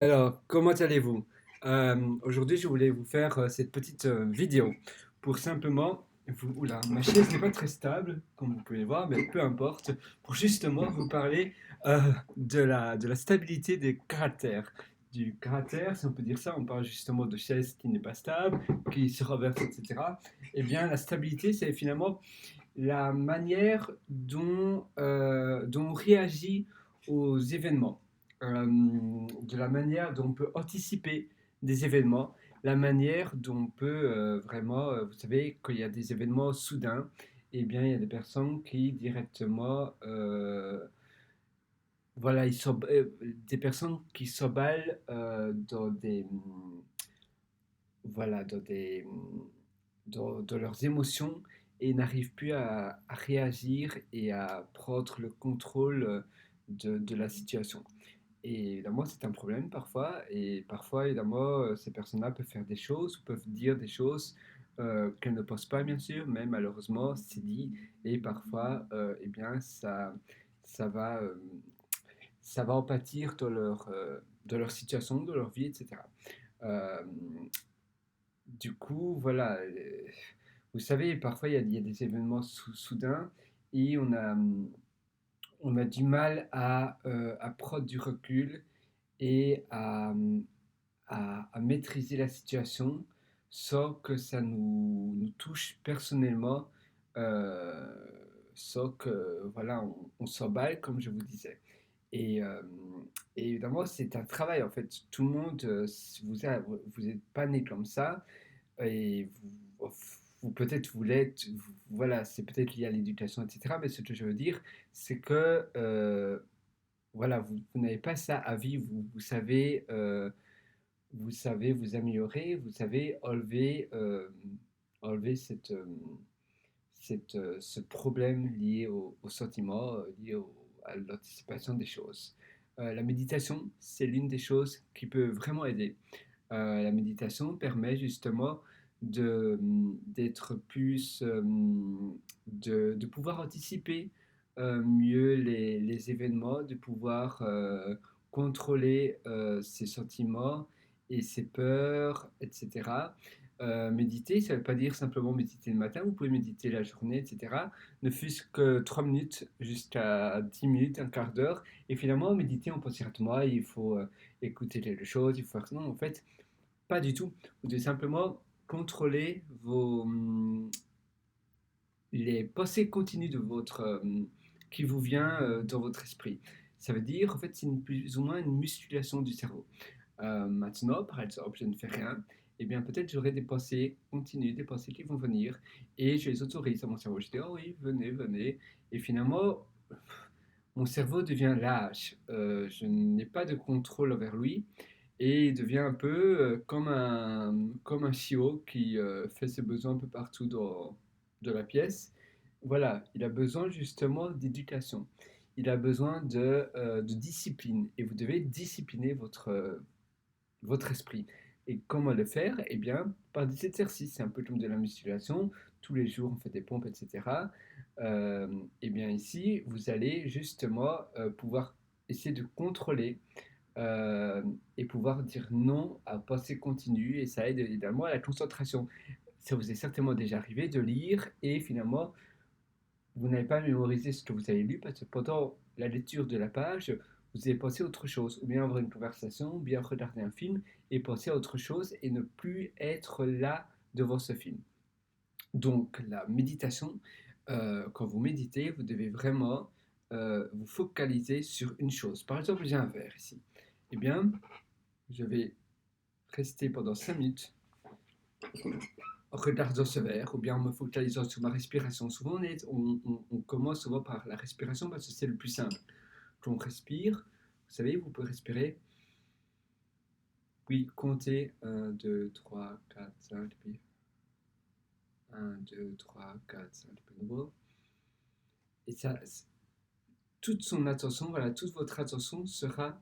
Alors, comment allez-vous? Aujourd'hui, je voulais vous faire cette petite vidéo pour simplement Oula, ma chaise n'est pas très stable, comme vous pouvez voir, mais peu importe, pour justement vous parler de la stabilité des caractères. Du caractère, si on peut dire ça, on parle justement de chaise qui n'est pas stable, qui se renverse, etc. Eh bien, la stabilité, c'est finalement la manière dont on réagit aux événements, de la manière dont on peut anticiper des événements, la manière dont on peut vraiment, vous savez, quand il y a des événements soudains, eh bien, il y a des personnes qui directement, voilà, des personnes qui s'emballent voilà, dans leurs émotions et n'arrivent plus à réagir et à prendre le contrôle de la situation. Et évidemment, c'est un problème parfois. Et parfois, évidemment, ces personnes-là peuvent faire des choses, peuvent dire des choses qu'elles ne pensent pas, bien sûr, mais malheureusement, c'est dit. Et parfois, eh bien, ça va, euh, ça va en pâtir de leur situation, de leur vie, etc. Euh, du coup, voilà, vous savez, parfois il y a des événements soudains et on a du mal à prendre du recul et à maîtriser la situation sans que ça nous touche personnellement, euh, sans que, voilà, on s'emballe, comme je vous disais. Et, euh, et évidemment, c'est un travail, en fait. Tout le monde, vous n'êtes pas né comme ça et peut-être vous l'êtes, voilà, c'est peut-être lié à l'éducation, etc. Mais ce que je veux dire, c'est que voilà, vous n'avez pas ça à vivre. Vous savez vous améliorer, vous savez enlever ce problème lié au sentiment, à l'anticipation des choses. La méditation, c'est l'une des choses qui peut vraiment aider. La méditation permet justement d'être plus, de pouvoir anticiper mieux les événements, de pouvoir contrôler ses sentiments et ses peurs, etc. Méditer, ça ne veut pas dire simplement méditer le matin, vous pouvez méditer la journée, etc. Ne fût-ce que 3 minutes jusqu'à 10 minutes, un quart d'heure. Et finalement, méditer, on pense directement, il faut écouter quelque chose, il faut faire... Non, en fait, pas du tout. Vous devez simplement contrôler les pensées continues qui vous vient dans votre esprit. Ça veut dire, en fait, c'est plus ou moins une musculation du cerveau. Maintenant, par exemple, je ne fais rien, et bien peut-être j'aurai des pensées continues, des pensées qui vont venir, et je les autorise à mon cerveau. Je dis, oh oui, venez, venez. Et finalement, mon cerveau devient lâche. Je n'ai pas de contrôle envers lui, et il devient un peu comme un chiot qui fait ses besoins un peu partout de la pièce. Voilà, il a besoin justement d'éducation. Il a besoin de discipline. Et vous devez discipliner votre esprit. Et comment le faire? Eh bien, par des exercices. C'est un peu comme de la musculation. Tous les jours, on fait des pompes, etc. Eh bien, ici, vous allez justement pouvoir essayer de contrôler euh, et pouvoir dire non à pensée continue. Et ça aide évidemment à la concentration. Ça vous est certainement déjà arrivé de lire et finalement, vous n'avez pas mémorisé ce que vous avez lu parce que pendant la lecture de la page, vous avez pensé à autre chose, ou bien avoir une conversation, ou bien regarder un film et penser à autre chose et ne plus être là devant ce film. Donc la méditation, quand vous méditez, vous devez vraiment vous focaliser sur une chose. Par exemple, j'ai un verre ici. Eh bien, je vais rester pendant 5 minutes en regardant ce verre ou bien en me focalisant sur ma respiration. Souvent, on commence souvent par la respiration parce que c'est le plus simple. Quand on respire, vous savez, vous pouvez respirer, puis compter 1, 2, 3, 4, 5, puis 1, 2, 3, 4, 5, puis nouveau. Et ça, toute son attention, voilà, toute votre attention sera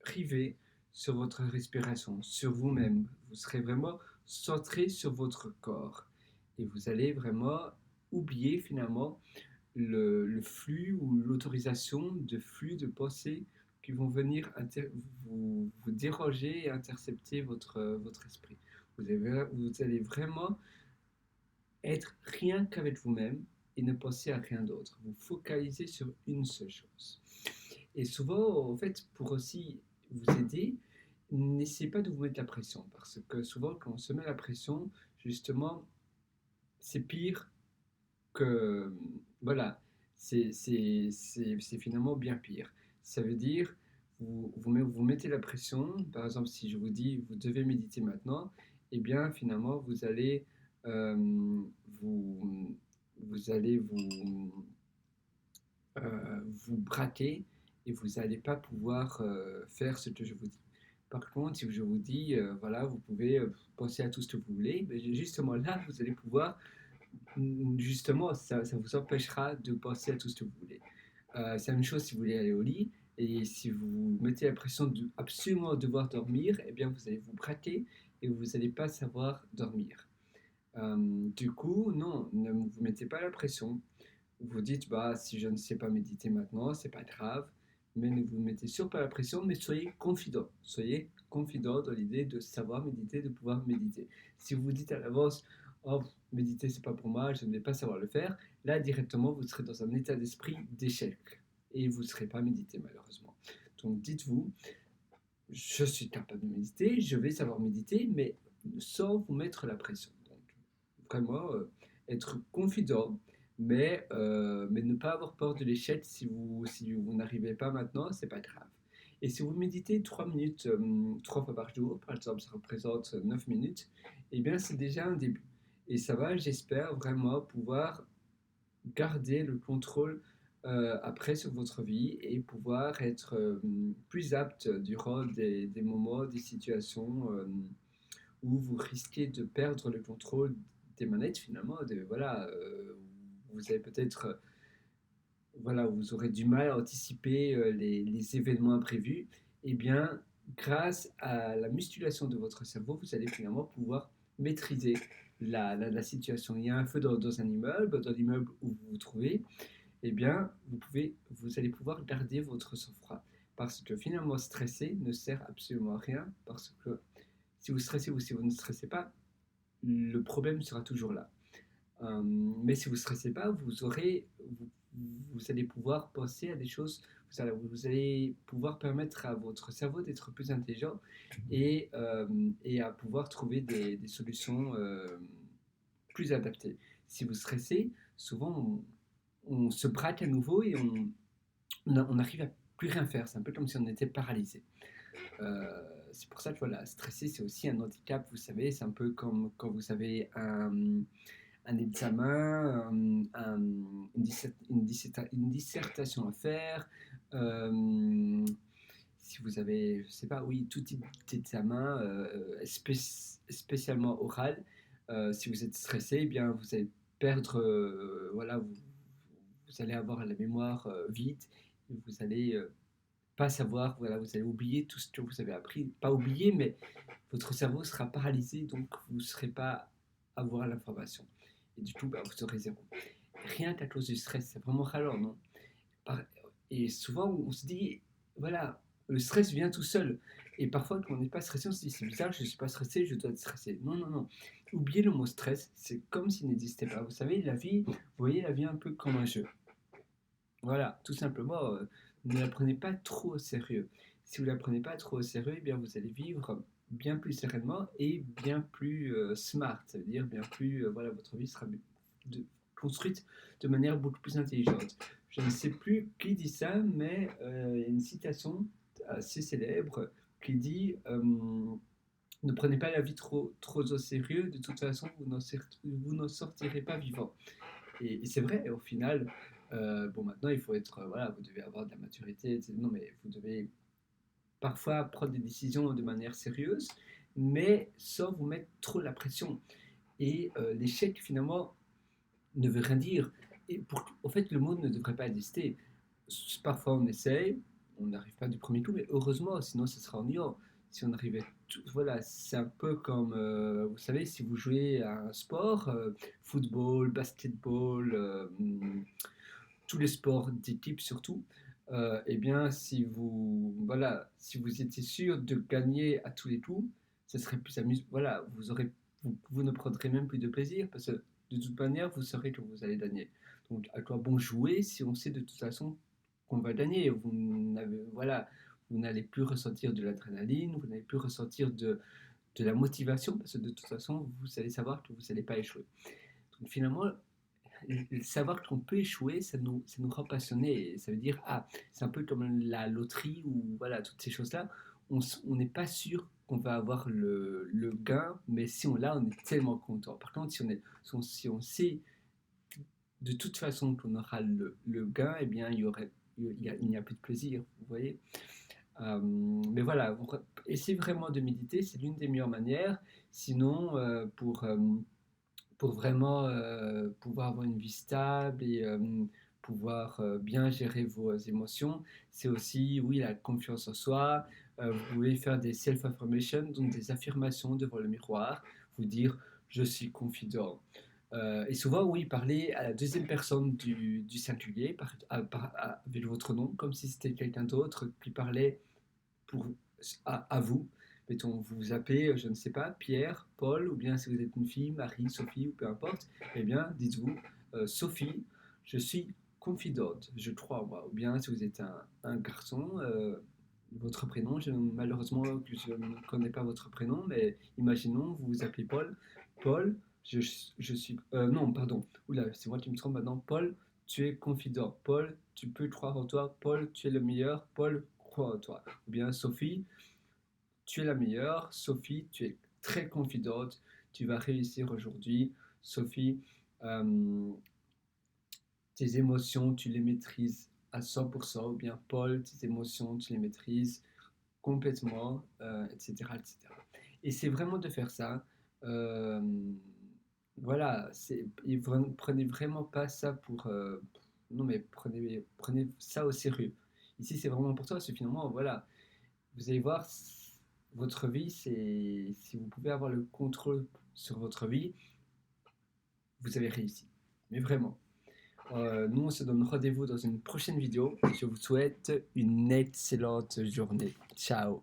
rivée sur votre respiration, sur vous-même. Vous serez vraiment centré sur votre corps. Et vous allez vraiment oublier finalement le flux ou l'autorisation de flux de pensée qui vont venir vous déroger et intercepter votre esprit. Vous allez vraiment être rien qu'avec vous-même et ne penser à rien d'autre. Vous focalisez sur une seule chose. Et souvent, en fait, pour aussi vous aider, n'essayez pas de vous mettre la pression, parce que souvent, quand on se met la pression, justement, c'est pire que... Voilà, c'est finalement bien pire. Ça veut dire, vous mettez la pression, par exemple, si je vous dis, vous devez méditer maintenant, eh bien, finalement, euh, vous, vous allez vous braquer et vous n'allez pas pouvoir faire ce que je vous dis. Par contre, si je vous dis, voilà, vous pouvez penser à tout ce que vous voulez, mais justement là, vous allez pouvoir, justement, ça vous empêchera de penser à tout ce que vous voulez. C'est la même chose si vous voulez aller au lit, et si vous mettez la pression de absolument devoir dormir, eh bien vous allez vous braquer et vous n'allez pas savoir dormir. Du coup, non, ne vous mettez pas la pression. Vous dites, bah, si je ne sais pas méditer maintenant, c'est pas grave, mais ne vous mettez surtout pas la pression, mais soyez confident. Soyez confident dans l'idée de savoir méditer, de pouvoir méditer. Si vous vous dites à l'avance, oh, méditer, c'est pas pour moi, je ne vais pas savoir le faire, là, directement, vous serez dans un état d'esprit d'échec et vous ne serez pas méditer, malheureusement. Donc, dites-vous, je suis capable de méditer, je vais savoir méditer, mais sans vous mettre la pression. Donc, vraiment, être confident, mais ne pas avoir peur de l'échec si vous n'arrivez pas maintenant, c'est pas grave. Et si vous méditez 3 minutes, 3 fois par jour, par exemple, ça représente 9 minutes, eh bien, c'est déjà un début. Et ça va, j'espère, vraiment pouvoir garder le contrôle après sur votre vie et pouvoir être plus apte durant des moments, des situations où vous risquez de perdre le contrôle des manettes finalement. Voilà, vous avez peut-être, voilà, vous aurez du mal à anticiper les événements imprévus. Et bien, grâce à la musculation de votre cerveau, vous allez finalement pouvoir maîtriser la situation. Il y a un feu dans un immeuble, dans l'immeuble où vous vous trouvez, eh bien, vous allez pouvoir garder votre sang-froid. Parce que finalement, stresser ne sert absolument à rien. Parce que si vous stressez ou si vous ne stressez pas, le problème sera toujours là. Mais si vous ne stressez pas, vous allez pouvoir penser à des choses, vous allez pouvoir permettre à votre cerveau d'être plus intelligent et à pouvoir trouver des solutions plus adaptées. Si vous stressez, souvent on se braque à nouveau et on n'arrive à plus rien faire. C'est un peu comme si on était paralysé. C'est pour ça que voilà, stresser, c'est aussi un handicap, vous savez, c'est un peu comme quand vous avez un examen, une dissertation à faire, si vous avez, je sais pas, oui, tout type d'examen, spécialement oral, si vous êtes stressé, eh bien, vous allez perdre, voilà, vous allez avoir la mémoire vide, et vous allez pas savoir, voilà, vous allez oublier tout ce que vous avez appris, pas oublier, mais votre cerveau sera paralysé, donc vous ne serez pas à voir l'information. Et du coup, bah, vous aurez zéro. Rien qu'à cause du stress, c'est vraiment ralent, non? Et souvent, on se dit, voilà, le stress vient tout seul. Et parfois, quand on n'est pas stressé, on se dit, c'est bizarre, je ne suis pas stressé, je dois être stressé. Non, non, non. Oubliez le mot stress, c'est comme s'il n'existait pas. Vous savez, la vie, vous voyez la vie un peu comme un jeu. Voilà, tout simplement, ne la prenez pas trop au sérieux. Si vous ne la prenez pas trop au sérieux, eh bien, vous allez vivre bien plus sereinement et bien plus smart. Ça veut dire bien plus, voilà, votre vie sera construite de manière beaucoup plus intelligente. Je ne sais plus qui dit ça, mais il y a une citation assez célèbre qui dit ne prenez pas la vie trop au sérieux, de toute façon, vous n'en sortirez pas vivant. Et c'est vrai, au final, bon, maintenant, il faut être, voilà, vous devez avoir de la maturité, etc. Non, mais vous devez parfois prendre des décisions de manière sérieuse, mais sans vous mettre trop la pression. Et l'échec, finalement, ne veut rien dire. En fait, le monde ne devrait pas exister. Parfois, on essaye, on n'arrive pas du premier coup, mais heureusement, sinon, ce sera ennuyant. Si on arrivait, voilà, c'est un peu comme, vous savez, si vous jouez à un sport, football, basketball, tous les sports d'équipe surtout, eh bien, si vous étiez sûr de gagner à tous les coups, ça serait plus amusant. Voilà, vous ne prendrez même plus de plaisir parce que de toute manière, vous saurez que vous allez gagner. Donc, à quoi bon jouer si on sait de toute façon qu'on va gagner? Vous n'allez plus ressentir de l'adrénaline, vous n'allez plus ressentir de la motivation parce que de toute façon, vous allez savoir que vous n'allez pas échouer. Donc, finalement, savoir qu'on peut échouer, ça nous rend passionnés. Et ça veut dire, ah, c'est un peu comme la loterie ou voilà, toutes ces choses-là. On n'est pas sûr qu'on va avoir le gain, mais si on l'a, on est tellement content. Par contre, si on sait de toute façon qu'on aura le gain, eh bien, il n'y a plus de plaisir, vous voyez. Mais voilà, essayez vraiment de méditer, c'est l'une des meilleures manières. Sinon, pour vraiment pouvoir avoir une vie stable et pouvoir bien gérer vos émotions. C'est aussi, oui, la confiance en soi. Vous pouvez faire des self-affirmations, donc des affirmations devant le miroir, vous dire je suis confident. Et souvent, oui, parler à la deuxième personne du singulier, avec votre nom, comme si c'était quelqu'un d'autre qui parlait pour, à vous. Mettons, vous vous appelez, je ne sais pas, Pierre, Paul, ou bien si vous êtes une fille, Marie, Sophie, ou peu importe, eh bien, dites-vous, Sophie, je suis confidente, je crois en moi. Ou bien si vous êtes un garçon, votre prénom, malheureusement, je ne connais pas votre prénom, mais imaginons, vous vous appelez Paul. Paul, je suis... non, pardon, oula, c'est moi qui me trompe maintenant. Paul, tu es confident. Paul, tu peux croire en toi. Paul, tu es le meilleur. Paul, crois en toi. Ou bien Sophie, tu es la meilleure. Sophie, tu es très confidente. Tu vas réussir aujourd'hui. Sophie, euh, tes émotions, tu les maîtrises à 100%. Ou bien Paul, tes émotions, tu les maîtrises complètement, etc., etc. Et c'est vraiment de faire ça. Euh, voilà, prenez vraiment pas ça pour... non, mais prenez ça au sérieux. Ici, c'est vraiment pour toi, parce que finalement, voilà, vous allez voir, votre vie, c'est si vous pouvez avoir le contrôle sur votre vie, vous avez réussi. Mais vraiment. Nous, on se donne rendez-vous dans une prochaine vidéo. Je vous souhaite une excellente journée. Ciao.